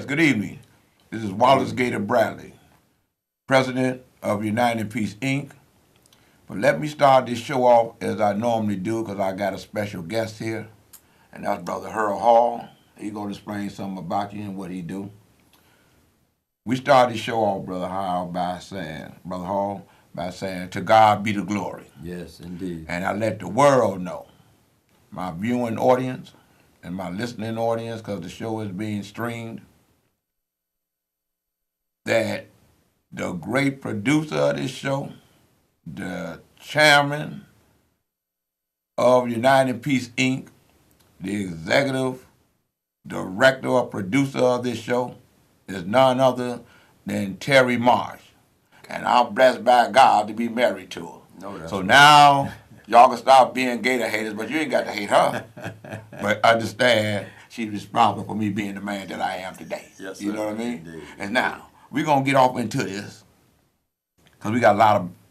Yes, good evening. This is Wallace Gator Bradley, President of United Peace, Inc. But let me start this show off as I normally do because I got a special guest here, and that's Brother Harold Hall. He's going to explain something about you and what he do. We start this show off, Brother Hall, by saying, to God be the glory. Yes, indeed. And I let the world know, my viewing audience and my listening audience, because the show is being streamed, that the great producer of this show, the chairman of United Peace, Inc., the executive director or producer of this show, is none other than Terry Marsh. And I'm blessed by God to be married to her. No, so now, y'all can stop being Gator haters, but you ain't got to hate her. But understand, she's responsible for me being the man that I am today. Yes, you sir. know what I mean? Indeed. And now, we're going to get off into this, because we got a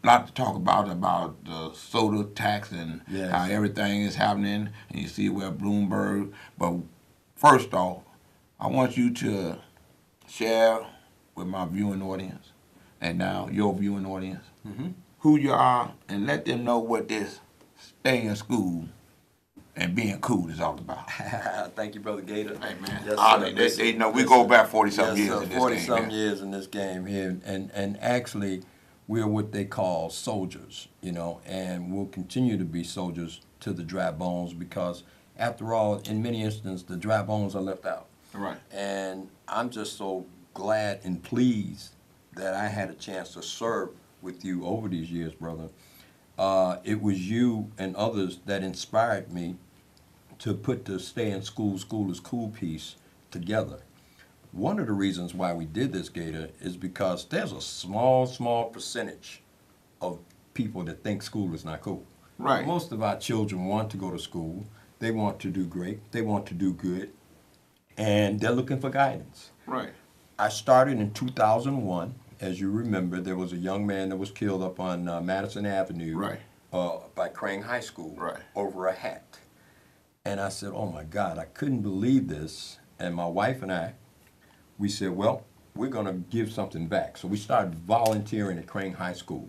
lot to talk about the soda tax and yes. how everything is happening, and you see where Bloomberg. But first off, I want you to share with my viewing audience, and now your viewing audience, who you are, and let them know what this stay in school and being cool is all about. Thank you, Brother Gator. Hey, man. Yes, they know we go back 40-something years in this 40-some game. years in this game here. And actually, we're what they call soldiers, and we'll continue to be soldiers to the dry bones because, after all, in many instances, the dry bones are left out. Right. And I'm just so glad and pleased that I had a chance to serve with you over these years, brother. It was you and others that inspired me to put the Stay in School, School is Cool piece together. One of the reasons why we did this, Gator, is because there's a small percentage of people that think school is not cool. Right. Most of our children want to go to school. They want to do great. They want to do good. And they're looking for guidance. Right. I started in 2001. As you remember, there was a young man that was killed up on Madison Avenue Right. By Crane High School Right. over a hat. And I said, oh, my God, I couldn't believe this. And my wife and I, we said, well, we're going to give something back. So we started volunteering at Crane High School.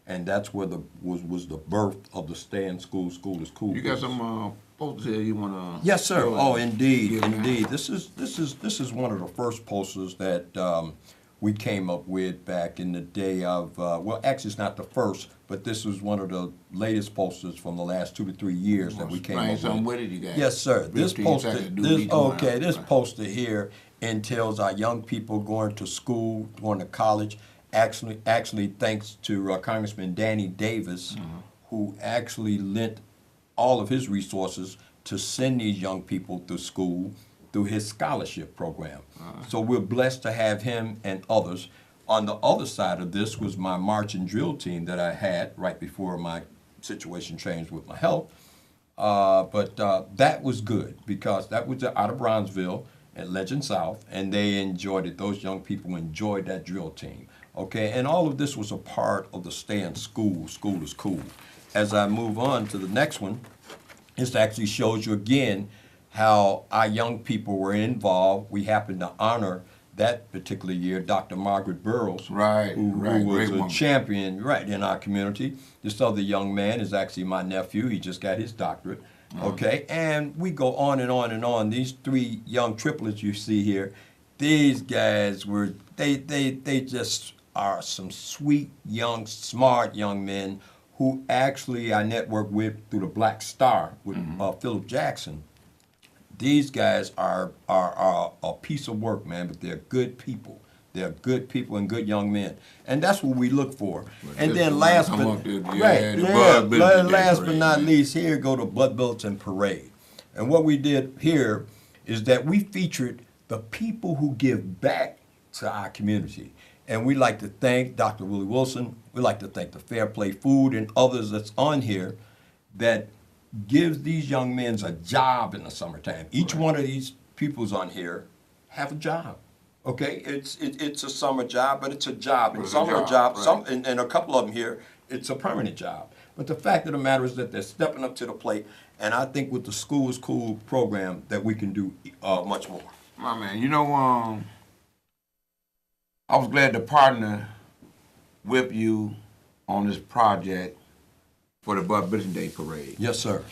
And that's where was the birth of the Stay in School, School is Cool. You got some posters here you want to? Yes, sir. Oh, indeed, Yeah, indeed. This is one of the first posters that we came up with back in the day of. Well, actually, it's not the first, but this was one of the latest posters from the last 2 to 3 years that we came up with. Something with it, you got. Yes, sir. This 15 poster. seconds to do each one. This poster here entails our young people going to school, going to college. Actually, thanks to Congressman Danny Davis, who actually lent all of his resources to send these young people to school through his scholarship program. So we're blessed to have him and others. On the other side of this was my march and drill team that I had right before my situation changed with my health. But that was good because that was out of Bronzeville at Legend South, and they enjoyed it. Those young people enjoyed that drill team. Okay, and all of this was a part of the Stay in School, School is Cool. As I move on to the next one, this actually shows you again how our young people were involved. We happened to honor that particular year Dr. Margaret Burroughs, Right, who right, was great a woman. champion in our community. This other young man is actually my nephew. He just got his doctorate. Okay, and we go on and on and on. These 3 young triplets you see here, these guys were, they just are some sweet, young, smart young men who actually I network with through the Black Star with Philip Jackson. These guys are a piece of work, man, but they're good people. They're good people and good young men, and that's what we look for. And then last but not least, here go the Blood Bulletin Parade. And what we did here is that we featured the people who give back to our community. And we like to thank Dr. Willie Wilson. We like to thank the Fair Play Food and others that's on here that gives these young men a job in the summertime. Each one of these people's on here have a job. Okay, it's a summer job, but it's a job. And some of the jobs, and a couple of them here, it's a permanent job. But the fact of the matter is that they're stepping up to the plate, and I think with the School is Cool program that we can do much more. My man, you know, I was glad to partner with you on this project for the Bud Business Day Parade. Yes, sir.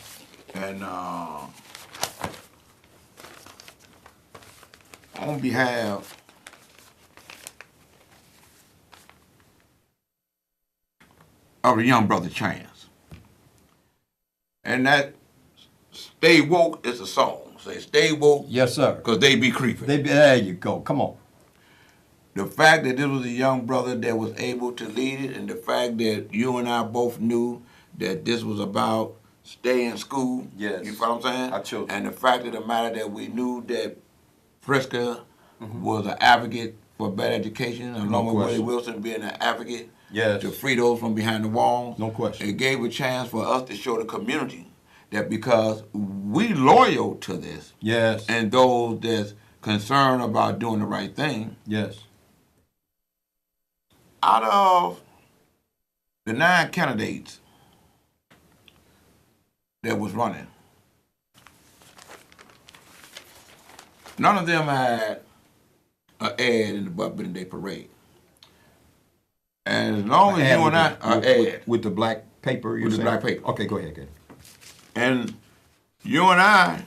And on behalf of the young brother Chance, and that "Stay Woke" is a song. Say "Stay Woke," Yes, sir. because they be creeping. There you go. Come on. The fact that this was a young brother that was able to lead it, and the fact that you and I both knew that this was about stay in school. Yes. You follow what I'm saying? Our children. And the fact of the matter that we knew that Priska was an advocate for better education, along with Willie question. Wilson being an advocate Yes. to free those from behind the walls. No question. It gave a chance for us to show the community that because we loyal to this, Yes. and those that's concerned about doing the right thing, Yes. out of the 9 candidates that was running, none of them had an ad in the Bud Business Day Parade. And as long as you and I, an ad with the black paper, you're with the saying? black paper. Okay, go ahead. And you and I,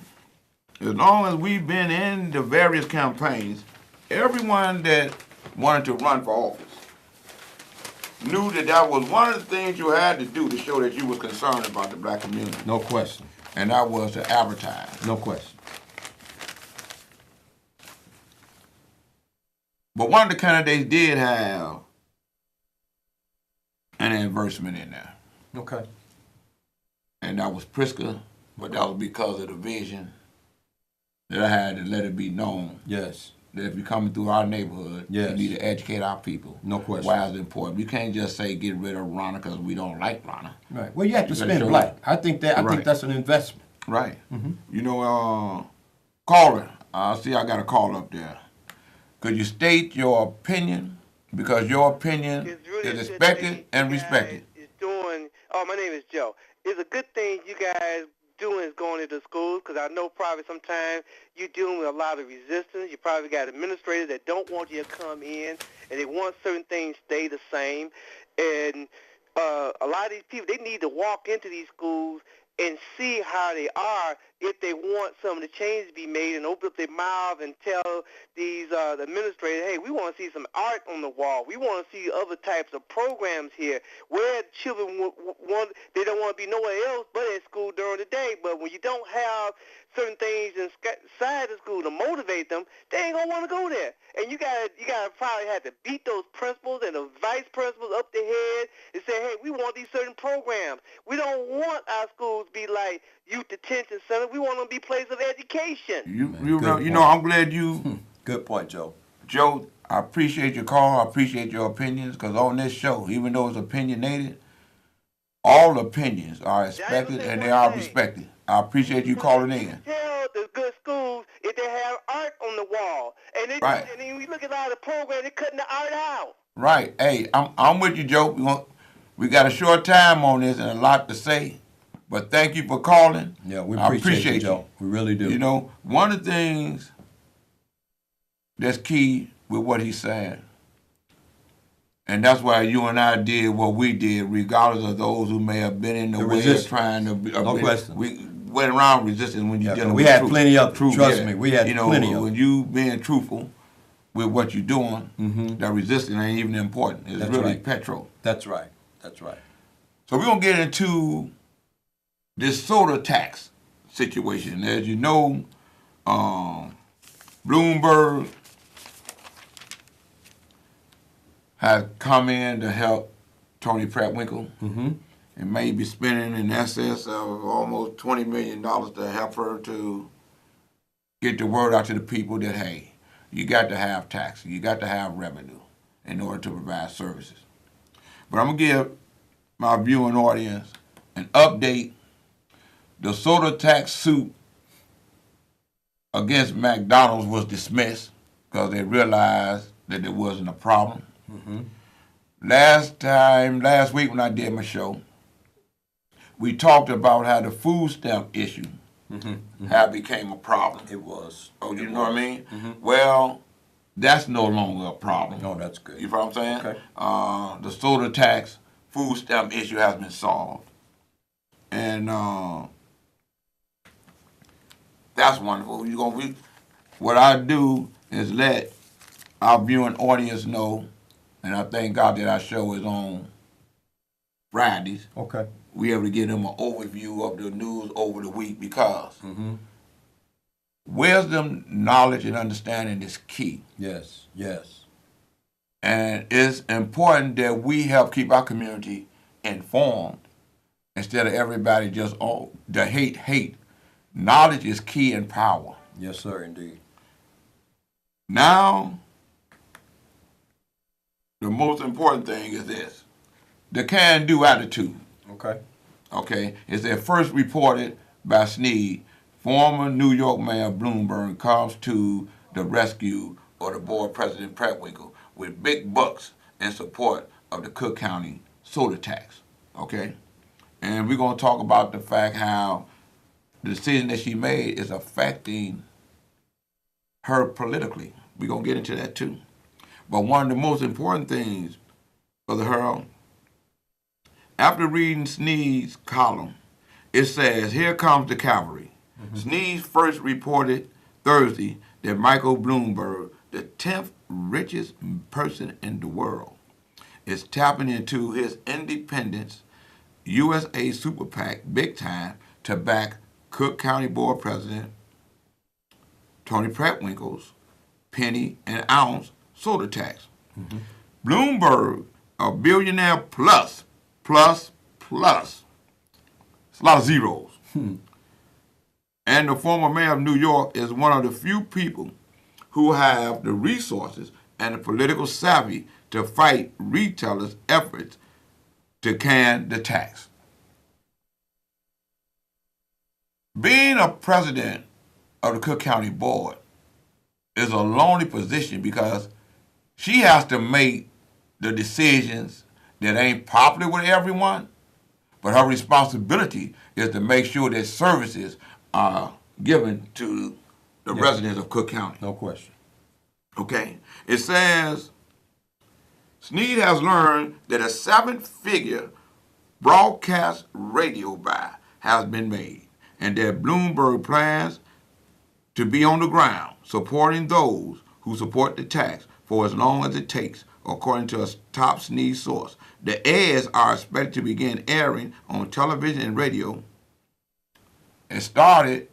as long as we've been in the various campaigns, everyone that wanted to run for office knew that that was one of the things you had to do to show that you were concerned about the black community. No question. And that was to advertise. No question. But one of the candidates did have an advertisement in there. Okay. And that was Priska, but that was because of the vision that I had to let it be known Yes. that if you're coming through our neighborhood, Yes. you need to educate our people. No question. Why it's important. You can't just say get rid of Ronna because we don't like Ronna. Right. Well, you have to You gotta spend show black. I think Right. that's an investment. Right. You know, caller, see I got a call up there. Could you state your opinion? Because your opinion It's really is a good expected thing and you respected. guys is doing. Oh, my name is Joe. It's a good thing you guys doing is going into schools, because I know probably sometimes you're dealing with a lot of resistance. You probably got administrators that don't want you to come in, and they want certain things stay the same. And a lot of these people, they need to walk into these schools and see how they are if they want some of the changes to be made, and open up their mouth and tell these the administrators, hey, we want to see some art on the wall. We want to see other types of programs here where children they don't want to be nowhere else but at school during the day. But when you don't have certain things inside the school to motivate them, they ain't gonna want to go there. And you gotta probably have to beat those principals and the vice principals up the head and say, hey, we want these certain programs. We don't want our schools to be like youth detention centers. We want them to be places of education. You know, I'm glad you, Good point, Joe. Joe, I appreciate your call. I appreciate your opinions, because on this show, even though it's opinionated, all opinions are expected and they are respected. I appreciate you calling in. Tell the good schools if they have art on the wall. And Right. And then we look at a lot of programs, they're cutting the art out. Right. Hey, I'm with you, Joe. We got a short time on this and a lot to say, but thank you for calling. Yeah, we I appreciate you, Joe. We really do. You know, one of the things that's key with what he's saying, and that's why you and I did what we did, regardless of those who may have been in the way resistance. of trying to. No question. We went around resistance when you're dealing we with had truth. plenty of truth. trust me, we had you know, plenty of when you being truthful with what you're doing, that resistance ain't even important. It's That's really right. petrol. That's right. That's right. So we're gonna get into this soda tax situation. As you know, Bloomberg has come in to help Toni Pratt-Winkle and may be spending in excess of almost $20 million to help her to get the word out to the people that, hey, you got to have taxes, you got to have revenue in order to provide services. But I'm going to give my viewing audience an update. The soda tax suit against McDonald's was dismissed because they realized that there wasn't a problem. Last week when I did my show, we talked about how the food stamp issue how it became a problem. It was. Oh, you know what I mean? Well, that's no longer a problem. No, that's good. You know what I'm saying? Okay. The soda tax, food stamp issue has been solved. And that's wonderful. What I do is let our viewing audience know, and I thank God that our show is on Fridays. Okay. We able to give them an overview of the news over the week because wisdom, knowledge, and understanding is key. Yes, yes. And it's important that we help keep our community informed instead of everybody just, the hate. Knowledge is key and power. Yes, sir, indeed. Now, the most important thing is this, the can-do attitude. Okay. Okay, is that first reported by Snead, former New York Mayor Bloomberg comes to the rescue of the board president Preckwinkle with big bucks in support of the Cook County soda tax. Okay, and we're gonna talk about the fact how the decision that she made is affecting her politically. We're gonna get into that too. But one of the most important things, Brother Harold, after reading Snead's column, it says, here comes the cavalry. Snead first reported Thursday that Michael Bloomberg, the 10th richest person in the world, is tapping into his Independence USA Super PAC big time to back Cook County Board President Tony Preckwinkle's penny and ounce soda tax. Bloomberg, a billionaire plus. It's a lot of zeros. And the former mayor of New York is one of the few people who have the resources and the political savvy to fight retailers' efforts to can the tax. Being a president of the Cook County Board is a lonely position because she has to make the decisions that ain't popular with everyone, but her responsibility is to make sure that services are given to the residents of Cook County. No question. Okay? It says, Snead has learned that a 7-figure broadcast radio buy has been made and that Bloomberg plans to be on the ground supporting those who support the tax for as long as it takes, according to a top Snead source. The ads are expected to begin airing on television and radio. It's gonna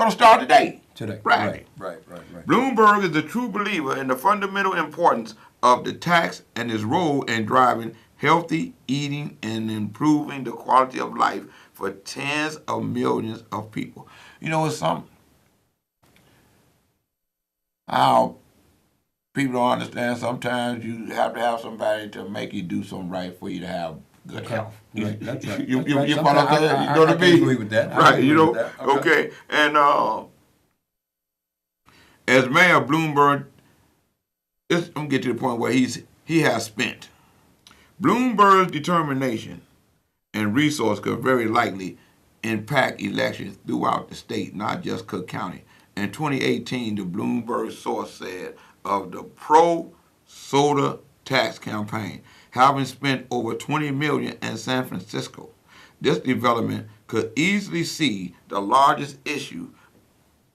start today. Friday. Right. Bloomberg is a true believer in the fundamental importance of the tax and its role in driving healthy eating and improving the quality of life for tens of millions of people. You know, it's something how people don't understand. Sometimes you have to have somebody to make you do something right for you to have good health. Right, that's right. You That's right. follow that? You know what I mean? agree with that. Right, you know? Okay. And as Mayor Bloomberg, I'm going to get to the point where he has spent. Bloomberg's determination and resource could very likely impact elections throughout the state, not just Cook County. In 2018, the Bloomberg source said of the pro-soda tax campaign, having spent over $20 million in San Francisco, this development could easily see the largest issue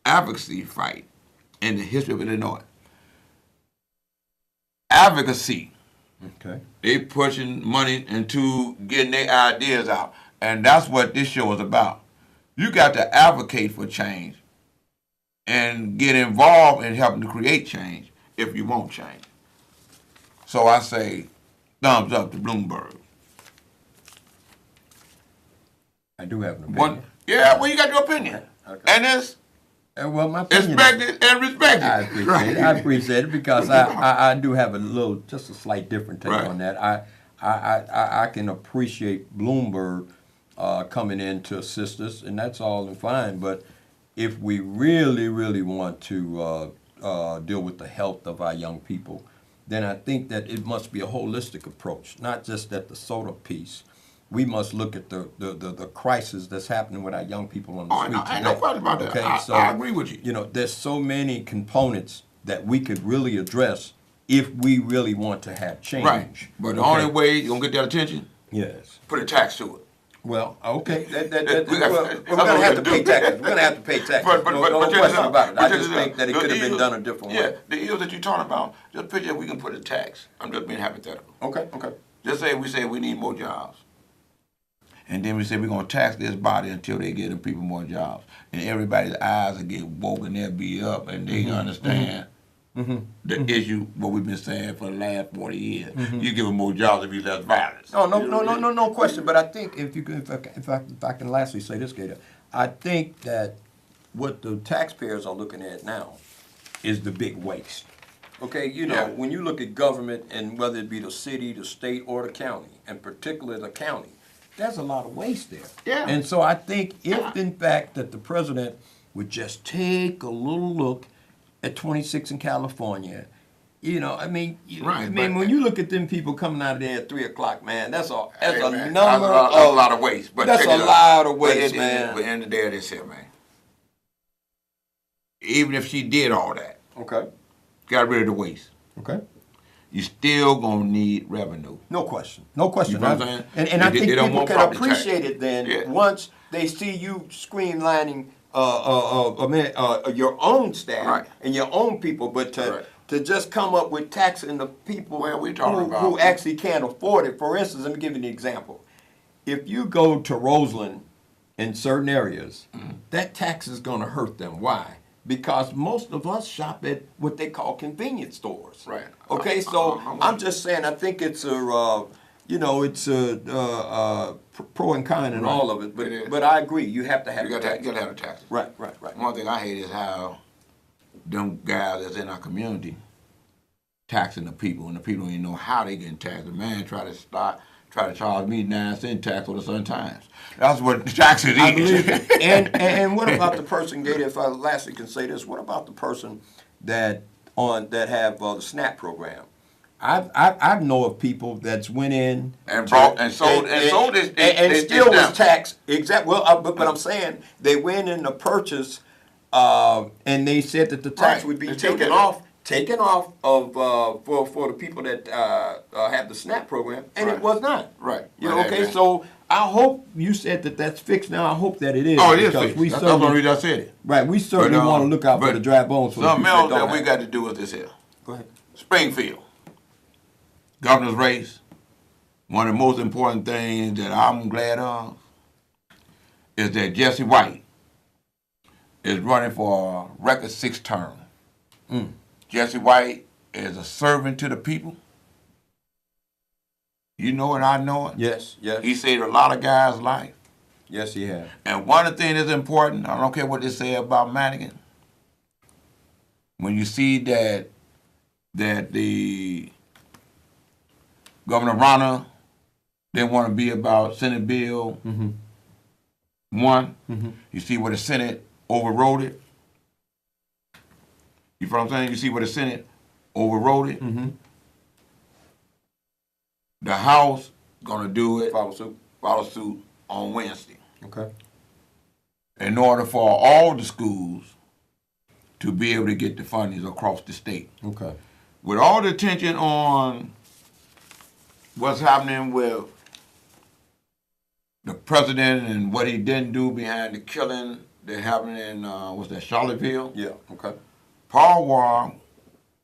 advocacy fight in the history of Illinois. Advocacy. Okay. They pushing money into getting their ideas out. And that's what this show is about. You got to advocate for change and get involved in helping to create change if you want change. So I say, thumbs up to Bloomberg. I do have an opinion. Well, you got your opinion. Okay. And it's Well, my opinion. expected and respected. I appreciate it. I appreciate it because I do have just a slight different take Right. on that. I can appreciate Bloomberg coming in to assist us, and that's all fine. But if we really, really want to deal with the health of our young people, then I think that it must be a holistic approach, not just at the soda piece. We must look at the crisis that's happening with our young people on the street I ain't no today. question about that. Okay, I agree with you. You know, there's so many components that we could really address if we really want to have change. Right. But the Okay. only way you're going to get their attention, Yes. put a tax to it. Well, okay. We're That's going what to we have to gotta pay do. taxes. We're going to have to pay taxes. But no check this question out. about it. But I check just this out. think that it The could have been ills- done a different Yeah, way. the ills that you're talking about, just picture we can put a tax. I'm just being hypothetical. Okay. Just say we need more jobs. And then we say we're going to tax this body until they get the people more jobs. And everybody's eyes will get woke and they'll be up and they understand the issue, what we've been saying for the last 40 years. You give them more jobs, if you less violence. No question. But I think if I can lastly say this, Gator, I think that what the taxpayers are looking at now is the big waste. Okay, Yeah. when you look at government, and whether it be the city, the state, or the county, and particularly the county, there's a lot of waste there. Yeah. And so I think if, in fact, that the president would just take a little look at 26 in California, Right, but- when you look at them people coming out of there at 3 o'clock, man, that's a Hey, man, number that's a lot of waste. But that's check a it out. lot of But waste, at man. the end of the day, this here, man. Even if she did all that, Okay. got rid of the waste, Okay. you still gonna need revenue. No question. No question. You know what I'm saying? And I They- think they don't people want can property tax. appreciate it then Yeah. once they see you streamlining your own staff Right. and your own people, but Right. to just come up with taxing the people Well, we talking about- who actually can't afford it. For instance, let me give you an example. If you go to Roseland in certain areas, Mm-hmm. that tax is going to hurt them. Why? Because most of us shop at what they call convenience stores. Right. Okay, so I'm- I'm just saying, I think it's pro and con and Right. all of it. It is. But I agree, you have to have You got tax. to have a tax. Right. One thing I hate is how them guys that's in our community taxing the people, and the people don't even know how they getting taxed. The man try to charge me 9-cent tax for the Sun Times. That's what the taxes is. I believe it. And what about the person, Gator, if I lastly can say this, what about the person that have the SNAP program? I know of people that's went in And brought and sold this still was down. taxed. Exactly. Well, but I'm saying they went in to purchase, and they said that the tax Right. would be They still taken get off of for the people that have the SNAP program, and Right. it was not. Right. You know, Right, okay, right. so I hope you said that that's fixed now. I hope that it is. Oh, it is because fixed. we That's the certainly, reason I said it. right, we certainly But, want to look out for but the dry bones. For the Something people else that don't we have. got to do with this here. Go ahead. Springfield, governor's race. One of the most important things that I'm glad of is that Jesse White is running for a record 6th term. Jesse White is a servant to the people. You know it, I know it. Yes, He saved a lot of guys' life. yes, he has. And one of the things that's important, I don't care what they say about Madigan, when you see that the Governor Rauner didn't want to be about Senate Bill 1, you see where the Senate overrode it. You know what I'm saying? You see where the Senate overrode it. The House gonna do it, follow suit on Wednesday, Okay. in order for all the schools to be able to get the fundings across the state. Okay. With all the attention on what's happening with the president and what he didn't do behind the killing that happened in, Charlottesville? Yeah. Okay. Paul Wall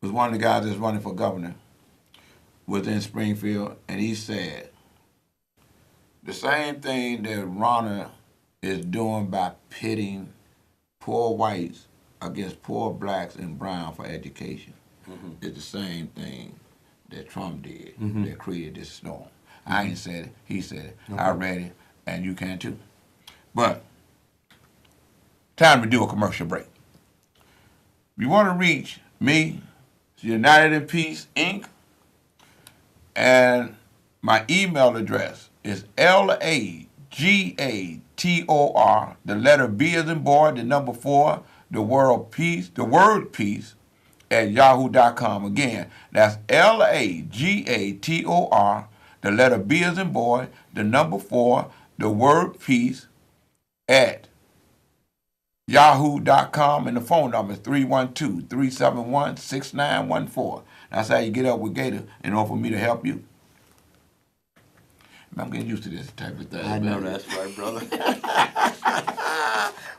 was one of the guys that's running for governor within Springfield, and he said the same thing that Rauner is doing by pitting poor whites against poor blacks and brown for education. It's the same thing that Trump did that created this storm. I ain't said it. He said it. I read it, and you can too. But time to do a commercial break. If you want to reach me, it's United in Peace, Inc., and my email address is LAGATOR, the letter B as in boy, the number 4, the word peace, at yahoo.com. Again, that's LAGATOR, the letter B as in boy, the number 4, the word peace, at yahoo.com, and the phone number is 312-371-6914. That's how you get up with Gator in order for me to help you. I'm getting used to this type of thing. I know that's right, brother.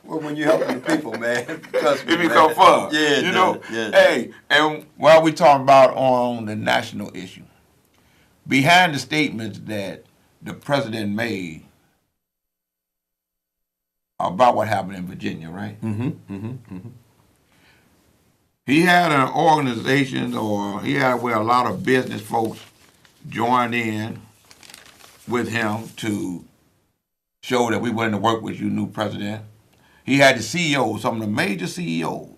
Well, when you help the people, man, trust me, It become fun. Yeah, you know. Yeah. Hey, and while we talking about on the national issue, behind the statements that the president made about what happened in Virginia, right? He had an organization, or he had where a lot of business folks joined in with him to show that we willing to work with you, new president. He had the CEOs, some of the major CEOs.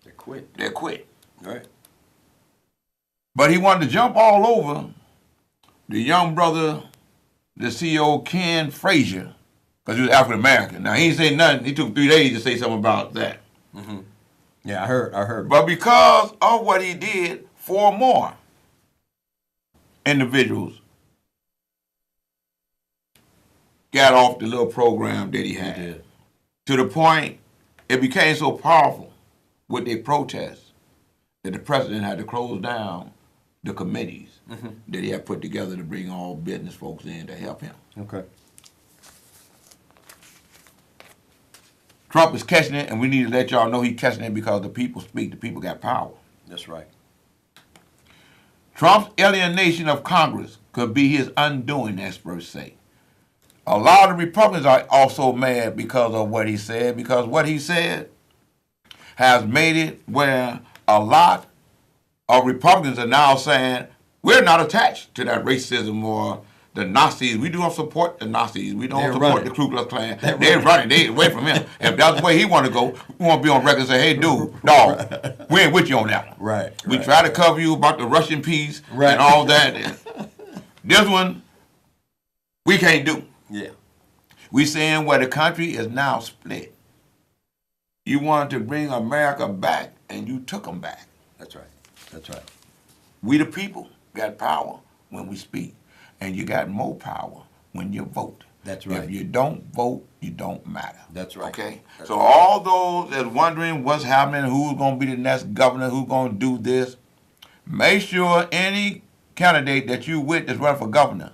They quit. They quit. Right. But he wanted to jump all over the young brother, the CEO Ken Frazier, because he was African American. Now he ain't say nothing. He took 3 days to say something about that. Yeah, I heard. But because of what he did, 4 more individuals got off the little program that he had. He did. To the point it became so powerful with their protests that the president had to close down the committees that he had put together to bring all business folks in to help him. Okay. Trump is catching it, and we need to let y'all know he's catching it because the people speak. The people got power. That's right. Trump's alienation of Congress could be his undoing, experts say. A lot of Republicans are also mad because of what he said, because what he said has made it where a lot of Republicans are now saying, we're not attached to that racism or the Nazis. We don't support the Nazis. We don't support the Ku Klux Klan. They're running. They're away from him. If that's the way he want to go, we want to be on record and say, hey, dude, dog, we ain't with you on that one. Right. We try to cover you about the Russian peace and all that. This one, we can't do. Yeah. We saying where the country is now split. You wanted to bring America back, and you took them back. That's right. That's right. We the people got power when we speak, and you got more power when you vote. That's right. If you don't vote, you don't matter. That's right. Okay? That's So right. all those that's wondering what's happening, who's going to be the next governor, who's going to do this, make sure any candidate that you with that's running for governor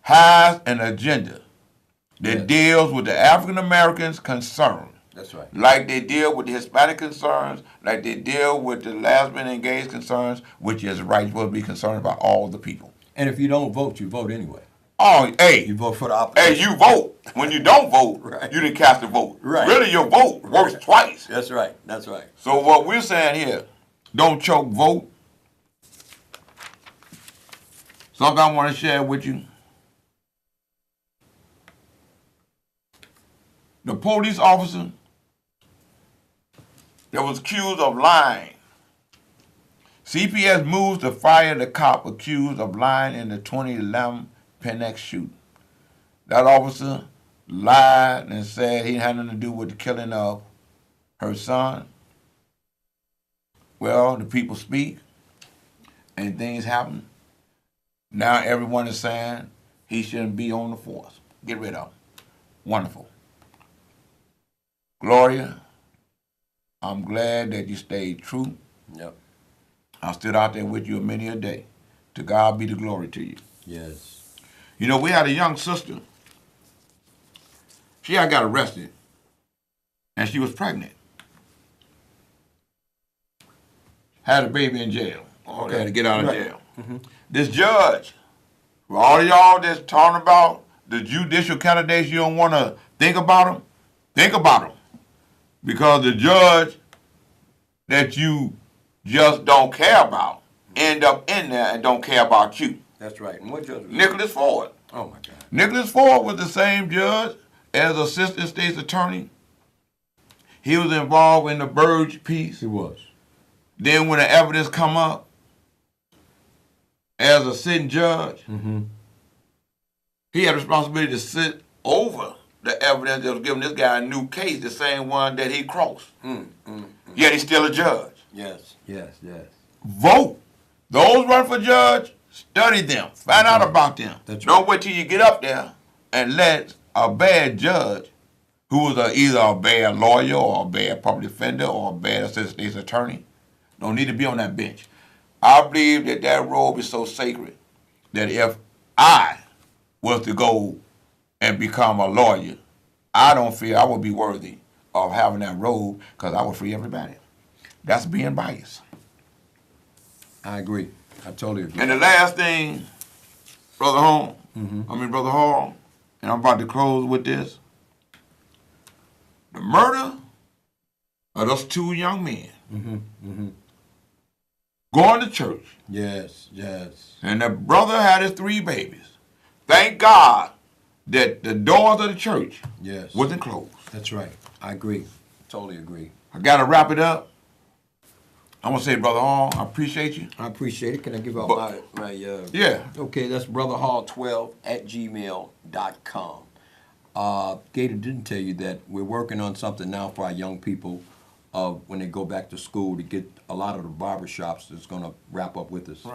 has an agenda that deals with the African Americans' concern. That's right. Like they deal with the Hispanic concerns, like they deal with the lesbian and gay concerns, which is right. You're supposed to be concerned about all the people. And if you don't vote, you vote anyway. Oh, hey. You vote for the opposition. Hey, you vote. When you don't vote, Right. you didn't cast a vote. Right. Really, your vote works twice. That's right. That's right. So what we're saying here, don't choke, vote. Something I want to share with you. The police officer that was accused of lying. CPS moves to fire the cop accused of lying in the 2011 Penn shooting. That officer lied and said he had nothing to do with the killing of her son. Well, the people speak and things happen. Now everyone is saying he shouldn't be on the force. Get rid of him. Wonderful. Gloria, I'm glad that you stayed true. Yep. I stood out there with you many a day. To God be the glory to you. Yes. You know, we had a young sister. She had got arrested, and she was pregnant. Had a baby in jail. Okay, had to get out of jail. This judge, for all of y'all that's talking about the judicial candidates, you don't want to think about them, think about them. Because the judge that you just don't care about end up in there and don't care about you. That's right. And what judge was Nicholas Ford. Oh, my God. Nicholas Ford was the same judge as assistant state's attorney. He was involved in the Burge piece. He was. Then when the evidence come up, as a sitting judge, he had responsibility to sit over the evidence that was giving this guy a new case, the same one that he crossed. Yet he's still a judge. Yes. Yes. Yes. Vote. Those run for judge, study them. Find out about them. That's Don't right. wait till you get up there and let a bad judge who was either a bad lawyer or a bad public defender or a bad assistant state's attorney don't need to be on that bench. I believe that that robe is so sacred that if I was to go and become a lawyer, I don't feel I would be worthy of having that robe because I would free everybody. That's being biased. I agree. I totally agree. And the last thing, Brother Hall, Brother Hall, and I'm about to close with this. The murder of those two young men going to church. Yes, yes. And the brother had his 3 babies. Thank God that the doors of the church wasn't closed. That's right. I agree. Totally agree. I got to wrap it up. I want to say, Brother Hall, I appreciate you. I appreciate it. Can I give out my Yeah. Okay, that's brotherhall12@gmail.com. Gator didn't tell you that we're working on something now for our young people when they go back to school to get a lot of the barbershops that's going to wrap up with us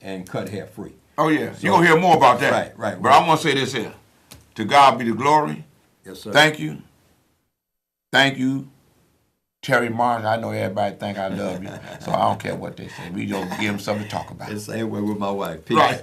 and cut hair free. Oh, yeah. You're going to hear more about that. Right. But I'm going to say this here. To God be the glory. Yes, sir. Thank you. Thank you, Terry Martin. I know everybody think I love you, so I don't care what they say. We just give them something to talk about. The same way with my wife. Peace. Right.